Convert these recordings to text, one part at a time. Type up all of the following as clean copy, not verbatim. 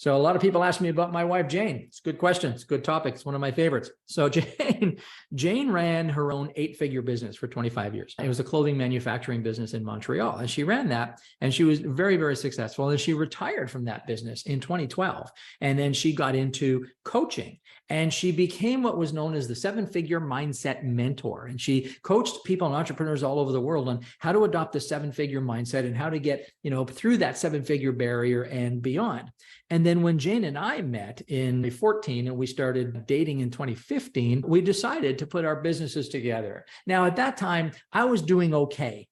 So a lot of people ask me about my wife, Jayne. It's a good question. It's a good topic. It's one of my favorites. So Jayne ran her own 8-figure business for 25 years. It was a clothing manufacturing business in Montreal. And she ran that and she was very, very successful. And she retired from that business in 2012. And then she got into coaching and she became what was known as the 7-figure mindset mentor. And she coached people and entrepreneurs all over the world on how to adopt the 7-figure mindset and how to get, through that 7-figure barrier and beyond. And then when Jayne and I met in 2014 and we started dating in 2015, we decided to put our businesses together. Now, at that time, I was doing okay.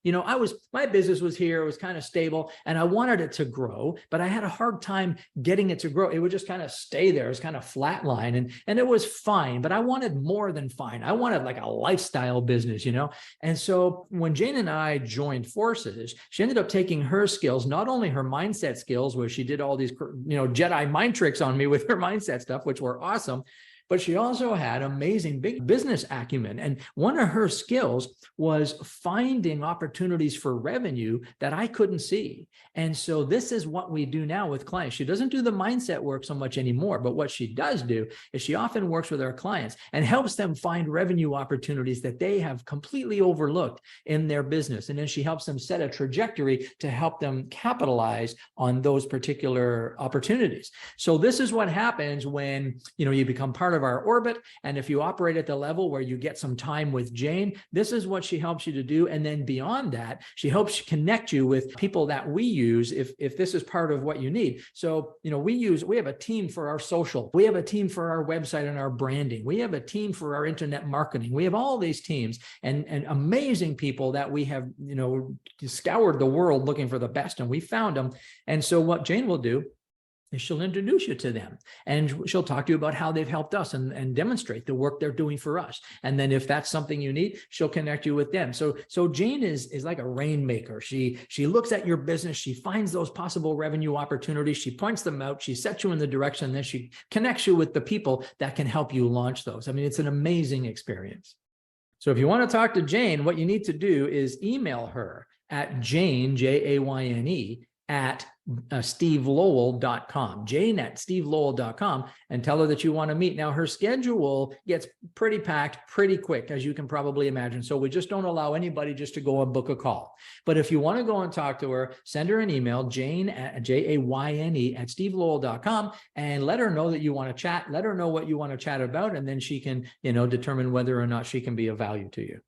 My business was here, it was kind of stable, and I wanted it to grow, but I had a hard time getting it to grow. It would just kind of stay there. It was kind of flatline, and it was fine, but I wanted more than fine. I wanted like a lifestyle business, And so when Jayne and I joined forces, she ended up taking her skills, not only her mindset skills, where she did all these, Jedi mind tricks on me with her mindset stuff, which were awesome. But she also had amazing big business acumen. And one of her skills was finding opportunities for revenue that I couldn't see. And so this is what we do now with clients. She doesn't do the mindset work so much anymore, but what she does do is she often works with our clients and helps them find revenue opportunities that they have completely overlooked in their business. And then she helps them set a trajectory to help them capitalize on those particular opportunities. So this is what happens when, you become part of our orbit. And if you operate at the level where you get some time with Jayne, this is what she helps you to do. And then beyond that, she helps connect you with people that we use if this is part of what you need. So, we have a team for our social. We have a team for our website and our branding. We have a team for our internet marketing. We have all these teams and amazing people that we have, scoured the world looking for the best, and we found them. And so what Jayne will do is she'll introduce you to them and she'll talk to you about how they've helped us and demonstrate the work they're doing for us. And then if that's something you need, she'll connect you with them. So Jayne is like a rainmaker. She looks at your business, she finds those possible revenue opportunities, she points them out, she sets you in the direction, then she connects you with the people that can help you launch those. I mean, it's an amazing experience. So if you want to talk to Jayne, what you need to do is email her at Jayne, Jayne, at stevelowell.com, Jayne at stevelowell.com, and tell her that you want to meet. Now, her schedule gets pretty packed pretty quick, as you can probably imagine. So we just don't allow anybody just to go and book a call. But if you want to go and talk to her, send her an email, Jayne at Jayne at stevelowell.com, and let her know that you want to chat. Let her know what you want to chat about, and then she can, determine whether or not she can be of value to you.